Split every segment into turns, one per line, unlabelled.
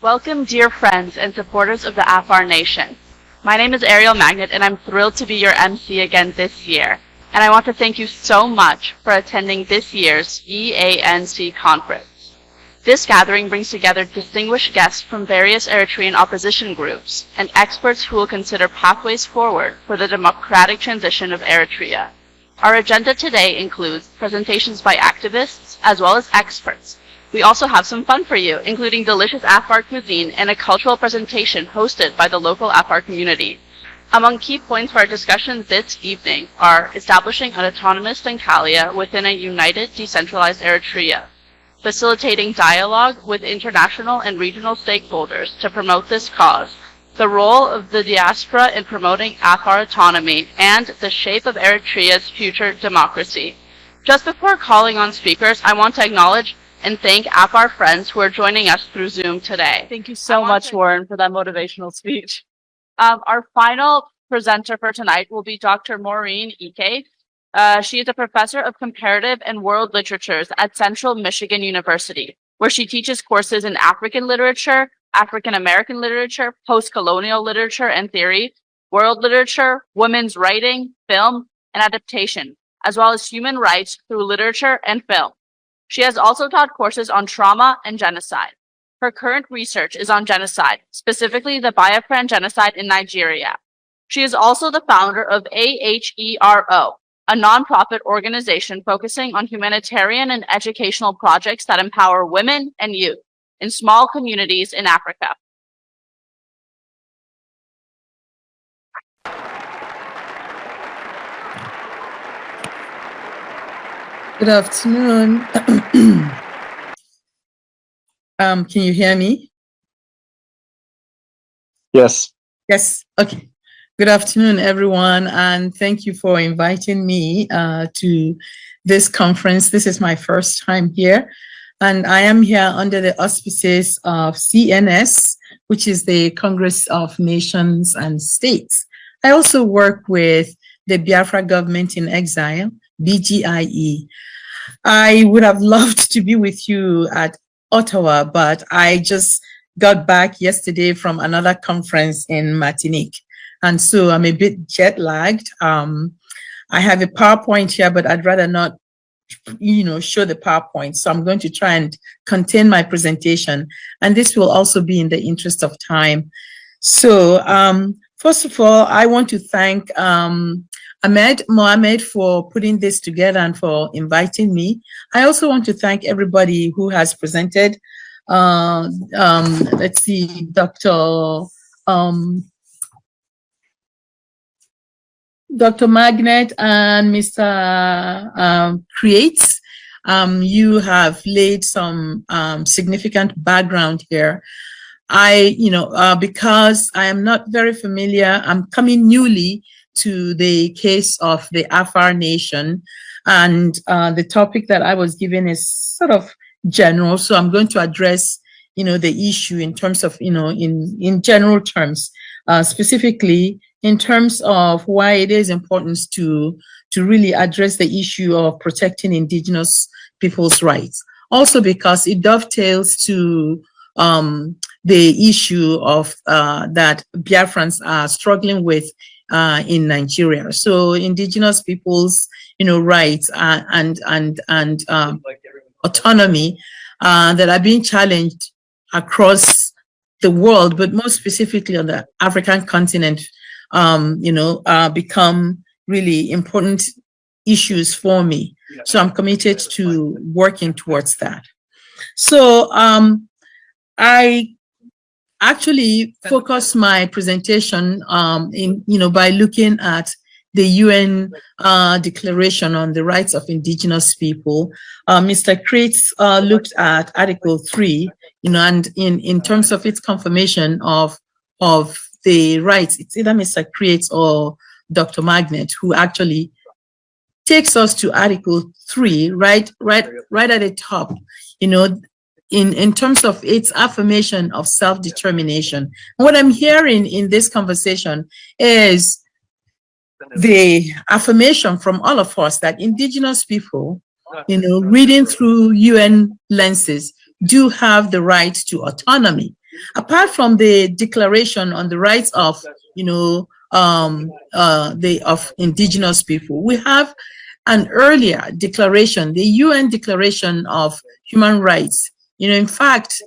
Welcome, dear friends and supporters of the Afar Nation. My name is Ariel Magnet, and I'm thrilled to be your MC again this year. And I want to thank you so much for attending this year's EANC conference. This gathering brings together distinguished guests from various Eritrean opposition groups and experts who will consider pathways forward for the democratic transition of Eritrea. Our agenda today includes presentations by activists as well as experts. We also have some fun for you, including delicious Afar cuisine and a cultural presentation hosted by the local Afar community. Among key points for our discussion this evening are establishing an autonomous Denkalia within a united, decentralized Eritrea, facilitating dialogue with international and regional stakeholders to promote this cause, the role of the diaspora in promoting Afar autonomy, and the shape of Eritrea's future democracy. Just before calling on speakers, I want to acknowledge and thank Afar friends who are joining us through Zoom today.
Thank you so much, Warren, for that motivational speech. Our final presenter for tonight will be Dr. Maureen N. She is a professor of comparative and world literatures at Central Michigan University, where she teaches courses in African literature, African American literature, post-colonial literature and theory, world literature, women's writing, film, and adaptation, as well as human rights through literature and film. She has also taught courses on trauma and genocide. Her current research is on genocide, specifically the Biafran genocide in Nigeria. She is also the founder of AHERO, a nonprofit organization focusing on humanitarian and educational projects that empower women and youth in small communities in Africa.
Good afternoon. Can you hear me?
Yes.
Yes. Okay. Good afternoon, everyone, and thank you for inviting me to this conference. This is my first time here, and I am here under the auspices of CNS, which is the Congress of Nations and States. I also work with the Biafra Government in Exile, BGIE. I would have loved to be with you at Ottawa, but I just got back yesterday from another conference in Martinique. And so I'm a bit jet lagged. I have a PowerPoint here, but I'd rather not, show the PowerPoint. So I'm going to try and contain my presentation. And this will also be in the interest of time. So first of all, I want to thank Mohammed for putting this together and for inviting me. I also want to thank everybody who has presented. Let's see, Dr. Magnet and Mr. Creates. You have laid some significant background here. Because I am not very familiar, I'm coming newly to the case of the Afar Nation, and the topic that I was given is sort of general, so I'm going to address, the issue in terms of, in general terms, specifically in terms of why it is important to really address the issue of protecting Indigenous people's rights. Also because it dovetails to the issue of that Biafrans are struggling with in Nigeria. So Indigenous people's, rights and autonomy that are being challenged across the world, but more specifically on the African continent, become really important issues for me. So I'm committed to working towards that. So I actually focus my presentation by looking at the UN Declaration on the Rights of Indigenous People. Mr. Creates looked at Article 3, and in terms of its confirmation of the rights, it's either Mr. Creates or Dr. Magnet who actually takes us to Article 3, right at the top. in terms of its affirmation of self-determination. What I'm hearing in this conversation is the affirmation from all of us that indigenous people, reading through UN lenses, do have the right to autonomy. Apart from the Declaration on the Rights of, of indigenous people, we have an earlier declaration, the UN Declaration of Human Rights, in fact,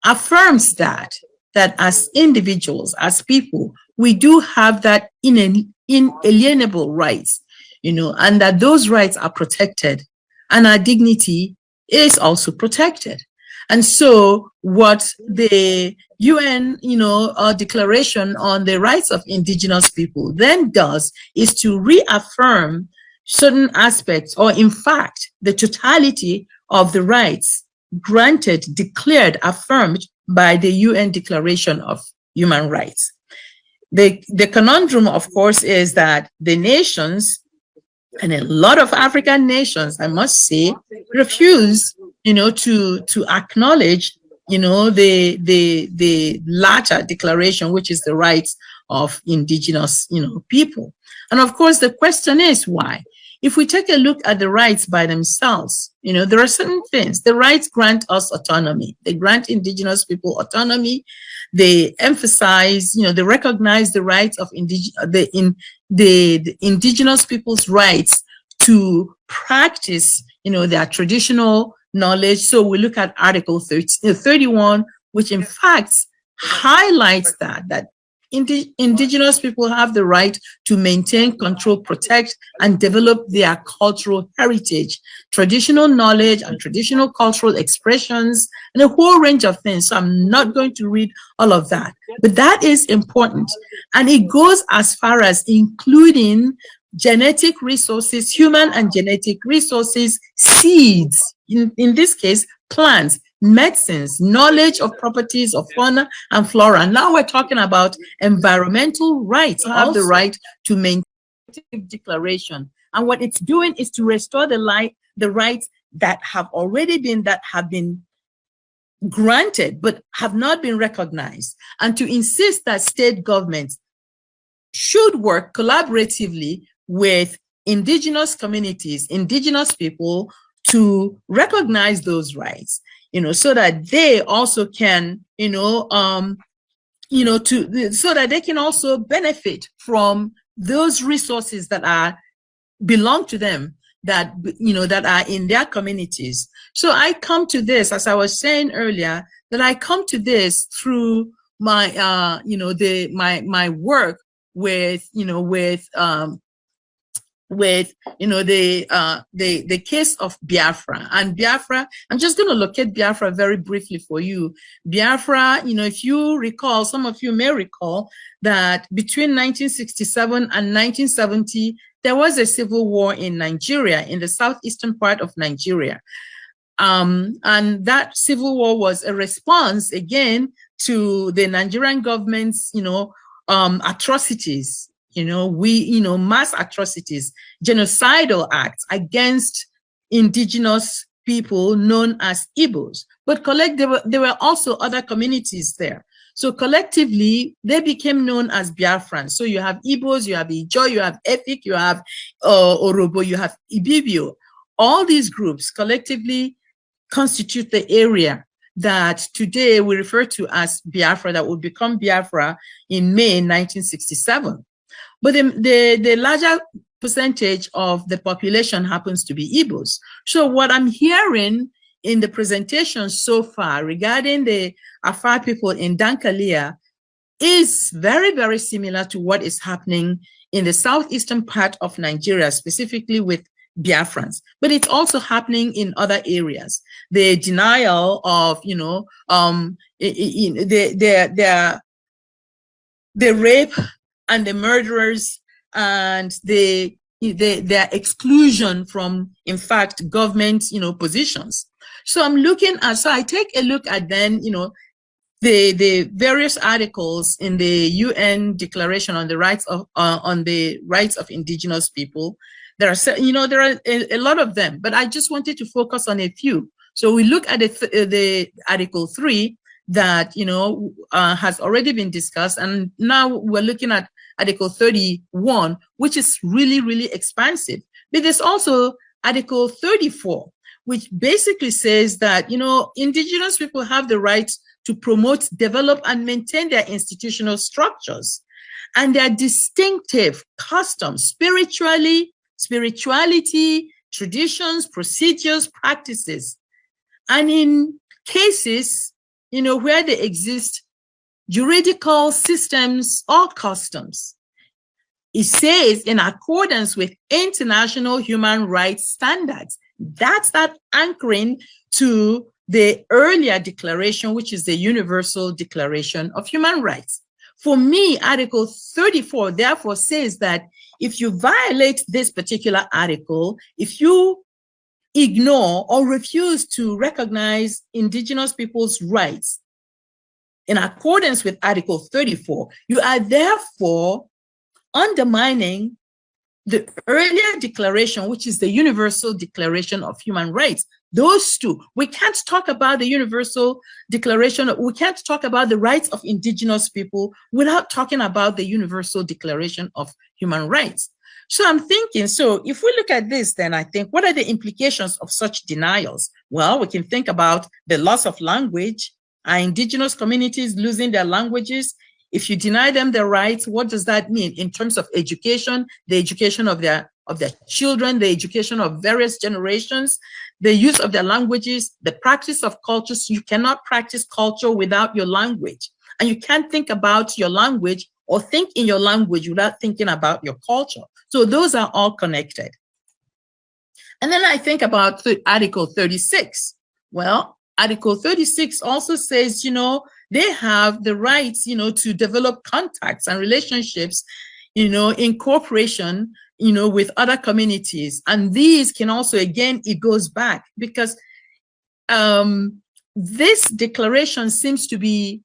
affirms that as individuals, as people, we do have that inalienable rights, and that those rights are protected and our dignity is also protected. And so what the UN, Declaration on the Rights of Indigenous People then does is to reaffirm certain aspects, or in fact, the totality of the rights granted, declared, affirmed by the UN Declaration of Human Rights. The conundrum, of course, is that the nations, and a lot of African nations, I must say, refuse, to acknowledge, the latter declaration, which is the rights of indigenous, people. And of course, the question is why? If we take a look at the rights by themselves, there are certain things. The rights grant us autonomy. They grant indigenous people autonomy. They emphasize, they recognize the rights of the indigenous people's rights to practice, their traditional knowledge. So we look at Article 31, which in fact highlights that indigenous people have the right to maintain, control, protect, and develop their cultural heritage, traditional knowledge and traditional cultural expressions, and a whole range of things. So I'm not going to read all of that, but that is important. And it goes as far as including genetic resources, human and genetic resources, seeds, in this case, plants, medicines, knowledge of properties of fauna and flora. Now we're talking about environmental rights, have the right to maintain declaration. And what it's doing is to restore the rights that have already been granted, but have not been recognized, and to insist that state governments should work collaboratively with indigenous communities, indigenous people, to recognize those rights, so that they also can, so that they can also benefit from those resources that belong to them, that, that are in their communities. So I come to this, as I was saying earlier, that I come to this through my, my work with, the case of Biafra. And Biafra, I'm just going to locate Biafra very briefly for you. Biafra, if you recall, some of you may recall that between 1967 and 1970, there was a civil war in Nigeria, in the southeastern part of Nigeria. And that civil war was a response, again, to the Nigerian government's, atrocities, mass atrocities, genocidal acts against indigenous people known as Igbos. But there were also other communities there. So collectively, they became known as Biafran. So you have Igbos, you have Ijo, you have Efik, you have Orobo, you have Ibibio. All these groups collectively constitute the area that today we refer to as Biafra, that would become Biafra in May 1967. But the larger percentage of the population happens to be Igbos. So what I'm hearing in the presentation so far regarding the Afar people in Dankalia is very, very similar to what is happening in the southeastern part of Nigeria, specifically with Biafrans. But it's also happening in other areas. The denial of, the rape and the murderers and their exclusion from, in fact, government, positions. So I take a look at then, the various articles in the UN Declaration on the Rights of Indigenous People. There are a lot of them, but I just wanted to focus on a few. So we look at the Article 3 that, you know, has already been discussed, and now we're looking at Article 31, which is really, really expansive. But there's also Article 34, which basically says that, you know, Indigenous people have the right to promote, develop, and maintain their institutional structures and their distinctive customs, spirituality, traditions, procedures, practices. And in cases, you know, where there exist juridical systems or customs, it says in accordance with international human rights standards. That's that anchoring to the earlier declaration, which is the Universal Declaration of Human Rights. For me, Article 34 therefore says that if you violate this particular article, if you ignore or refuse to recognize Indigenous people's rights in accordance with Article 34, you are therefore undermining the earlier declaration, which is the Universal Declaration of Human Rights. Those two, we can't talk about the Universal Declaration, we can't talk about the rights of Indigenous people without talking about the Universal Declaration of Human Rights. So I'm thinking, so if we look at this, then I think, what are the implications of such denials? Well, we can think about the loss of language. Are Indigenous communities losing their languages? If you deny them their rights, what does that mean in terms of education, the education of their children, the education of various generations, the use of their languages, the practice of cultures? You cannot practice culture without your language. And you can't think about your language or think in your language without thinking about your culture. So those are all connected. And then I think about Article 36. Well, Article 36 also says, you know, they have the rights, you know, to develop contacts and relationships, you know, in cooperation, you know, with other communities. And these can also, again, it goes back because this declaration seems to be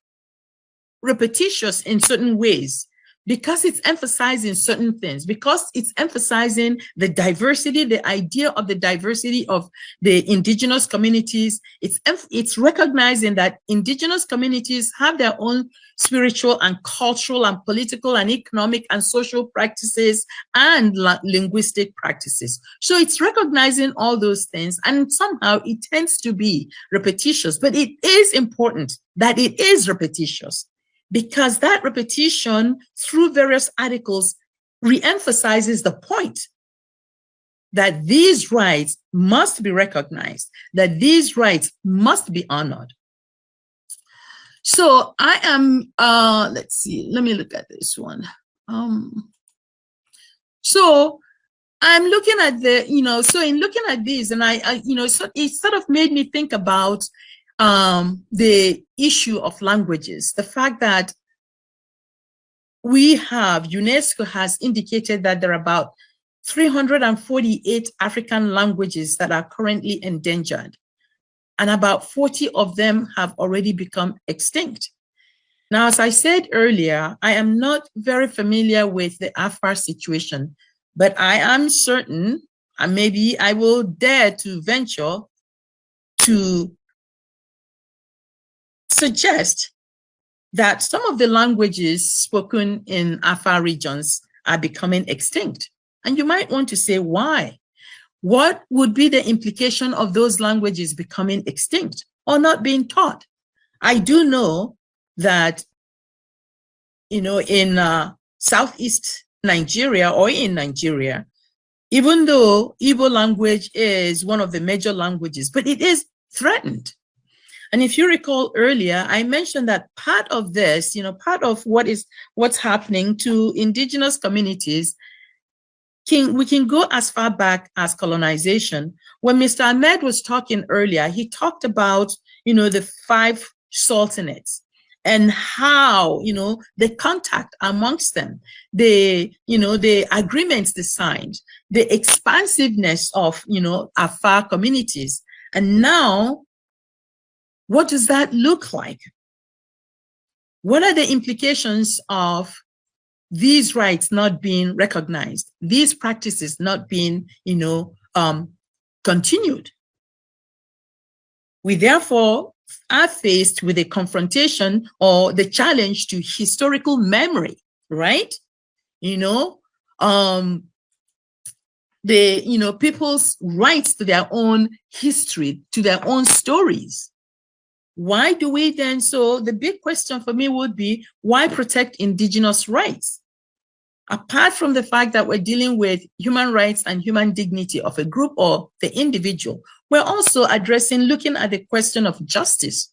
repetitious in certain ways, because it's emphasizing certain things, because it's emphasizing the diversity, the idea of the diversity of the Indigenous communities. It's recognizing that Indigenous communities have their own spiritual and cultural and political and economic and social practices and linguistic practices. So it's recognizing all those things, and somehow it tends to be repetitious, but it is important that it is repetitious, because that repetition through various articles re-emphasizes the point that these rights must be recognized, that these rights must be honored. So I am, let's see, let me look at this one. So I'm looking at the, you know, so in looking at these, and I you know, so it sort of made me think about the issue of languages, the fact that UNESCO has indicated that there are about 348 African languages that are currently endangered, and about 40 of them have already become extinct. Now, as I said earlier, I am not very familiar with the Afar situation, but I am certain, and maybe I will dare to venture to suggest that some of the languages spoken in Afar regions are becoming extinct. And you might want to say, why? What would be the implication of those languages becoming extinct or not being taught? I do know that, you know, in Southeast Nigeria or in Nigeria, even though Igbo language is one of the major languages, but it is threatened. And if you recall earlier, I mentioned that part of this, you know, part of what's happening to Indigenous communities, we can go as far back as colonization. When Mr. Ahmed was talking earlier, he talked about, you know, the 5 sultanates and how, you know, the contact amongst them, the, you know, the agreements they signed, the expansiveness of, you know, Afar communities. And now, what does that look like? What are the implications of these rights not being recognized, these practices not being, you know, continued? We therefore are faced with a confrontation or the challenge to historical memory, right? People's rights to their own history, to their own stories. Why do we then? So the big question for me would be, why protect indigenous rights? Apart from the fact that we're dealing with human rights and human dignity of a group or the individual, we're also looking at the question of justice.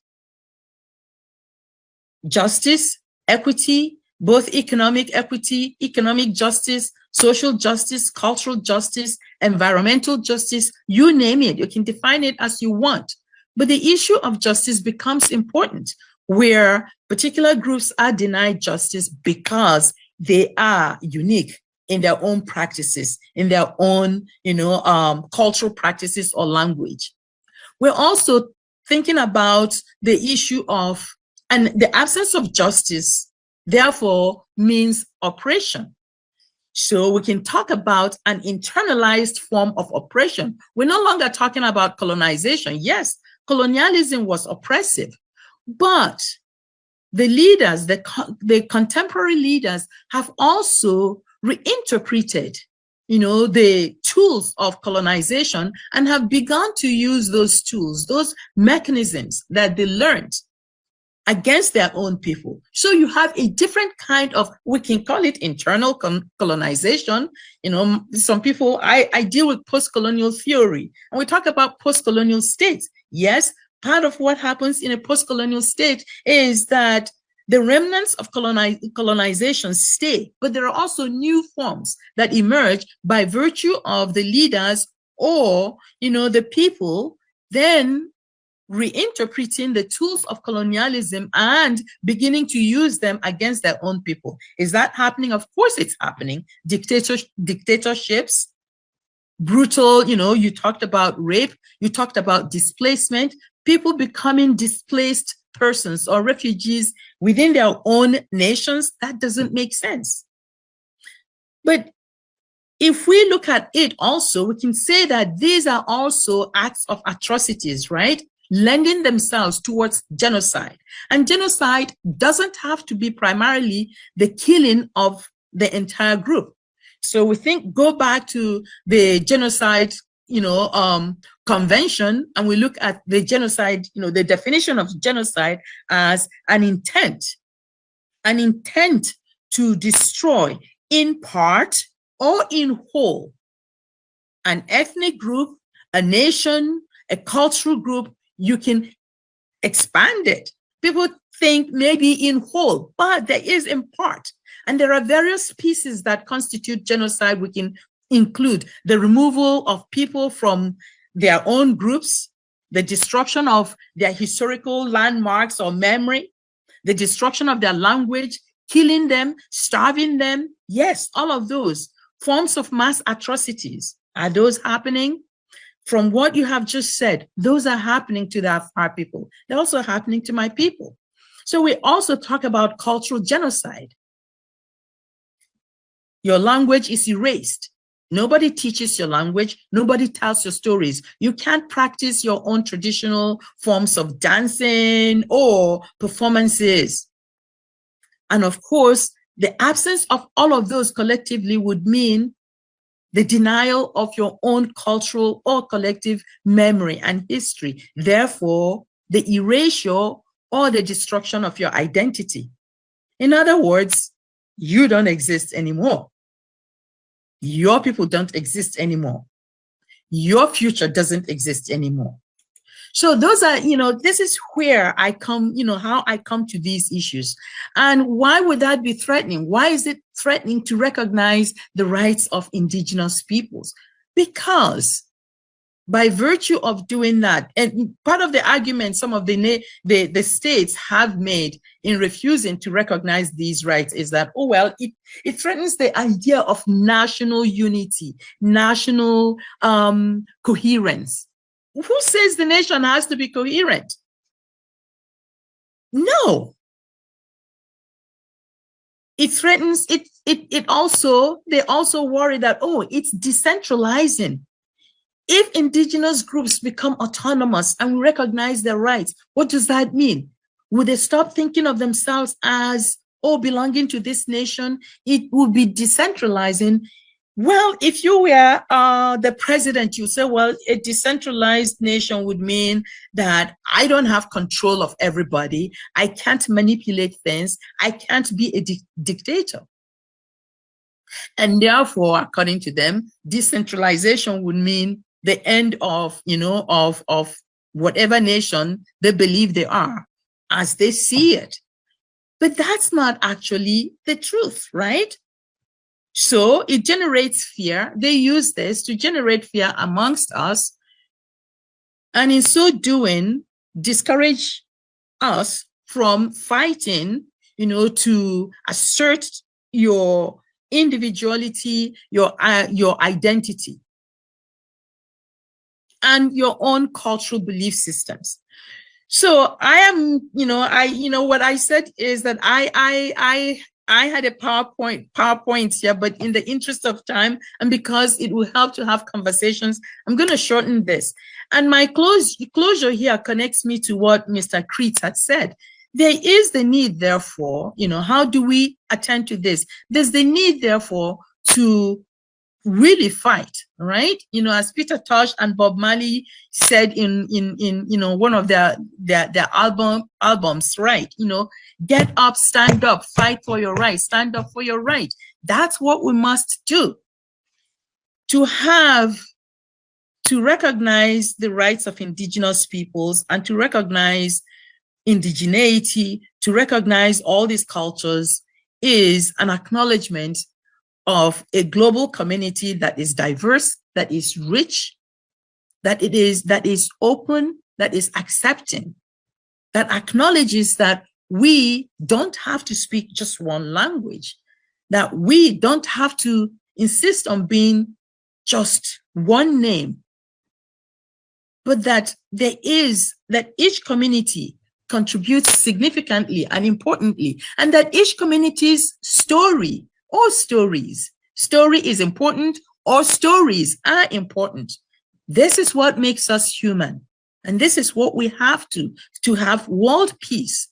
Justice, equity, both economic equity, economic justice, social justice, cultural justice, environmental justice, you name it. You can define it as you want. But the issue of justice becomes important, where particular groups are denied justice because they are unique in their own practices, in their own, cultural practices or language. We're also thinking about the issue of, and the absence of justice, therefore, means oppression. So we can talk about an internalized form of oppression. We're no longer talking about colonization. Yes, colonialism was oppressive, but the leaders, the contemporary leaders, have also reinterpreted, the tools of colonization and have begun to use those tools, those mechanisms that they learned against their own people. So you have a different kind of, we can call it internal colonization. Some people, I deal with post-colonial theory, and we talk about post-colonial states. Yes, part of what happens in a post-colonial state is that the remnants of colonization stay, but there are also new forms that emerge by virtue of the leaders or, the people then reinterpreting the tools of colonialism and beginning to use them against their own people. Is that happening? Of course it's happening. Dictatorships, brutal, you talked about rape, you talked about displacement, people becoming displaced persons or refugees within their own nations. That doesn't make sense. But if we look at it also, we can say that these are also acts of atrocities, right? Lending themselves towards genocide. And genocide doesn't have to be primarily the killing of the entire group. So we go back to the genocide, convention, and we look at the genocide, the definition of genocide as an intent to destroy in part or in whole an ethnic group, a nation, a cultural group. You can expand it. People think maybe in whole, but there is in part. And there are various pieces that constitute genocide. We can include the removal of people from their own groups, the destruction of their historical landmarks or memory, the destruction of their language, killing them, starving them. Yes, all of those forms of mass atrocities. Are those happening? From what you have just said, those are happening to the Afar people. They're also happening to my people. So we also talk about cultural genocide. Your language is erased. Nobody teaches your language. Nobody tells your stories. You can't practice your own traditional forms of dancing or performances. And of course, the absence of all of those collectively would mean the denial of your own cultural or collective memory and history. Therefore, the erasure or the destruction of your identity. In other words, you don't exist anymore. Your people don't exist anymore. Your future doesn't exist anymore. So those are, this is where I come, how I come to these issues. And why would that be threatening? Why is it threatening to recognize the rights of indigenous peoples? Because by virtue of doing that, and part of the argument some of the states have made in refusing to recognize these rights is that, oh, well, it threatens the idea of national unity, national coherence. Who says the nation has to be coherent? No. It threatens, they also worry that, oh, it's decentralizing. If indigenous groups become autonomous and we recognize their rights, what does that mean? Would they stop thinking of themselves as, oh, belonging to this nation? It would be decentralizing. Well, if you were the president, you say, well, a decentralized nation would mean that I don't have control of everybody. I can't manipulate things. I can't be a dictator. And therefore, according to them, decentralization would mean the end of, of whatever nation they believe they are, as they see it. But that's not actually the truth, right? So it generates fear. They use this to generate fear amongst us, and in so doing, discourage us from fighting, to assert your individuality, your identity, and your own cultural belief systems. So I am, what I said is that I had a PowerPoint here, but in the interest of time, and because it will help to have conversations, I'm going to shorten this. And my closure here connects me to what Mr. Kreitz had said. There is the need, therefore, how do we attend to this? There's the need, therefore, to really fight, right? As Peter Tosh and Bob Marley said in one of their albums, right? Get up, stand up, fight for your right, stand up for your right. That's what we must do. To recognize the rights of indigenous peoples and to recognize indigeneity, to recognize all these cultures is an acknowledgement of a global community that is diverse, that is rich, that is open, that is accepting, that acknowledges that we don't have to speak just one language, that we don't have to insist on being just one name, but that each community contributes significantly and importantly, and that each community's story, all story is important, all stories are important. This is what makes us human. And this is what we have to have world peace.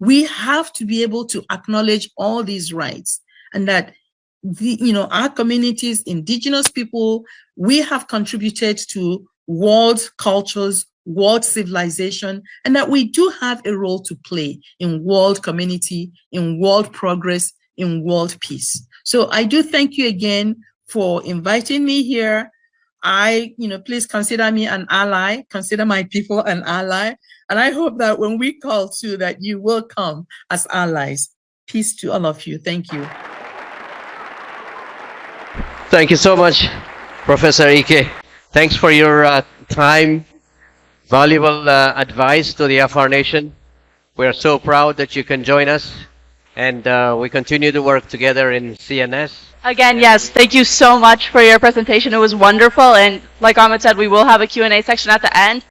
We have to be able to acknowledge all these rights, and that our communities, indigenous people, we have contributed to world cultures, world civilization, and that we do have a role to play in world community, in world progress, in world peace. So I do thank you again for inviting me here. Please consider me an ally, consider my people an ally. And I hope that when we call too, that you will come as allies. Peace to all of you. Thank you.
Thank you so much, Professor Ike. Thanks for your time, valuable advice to the Afar Nation. We're so proud that you can join us, and we continue to work together in CNS.
Again, yes, thank you so much for your presentation. It was wonderful, and like Ahmed said, we will have a Q&A section at the end.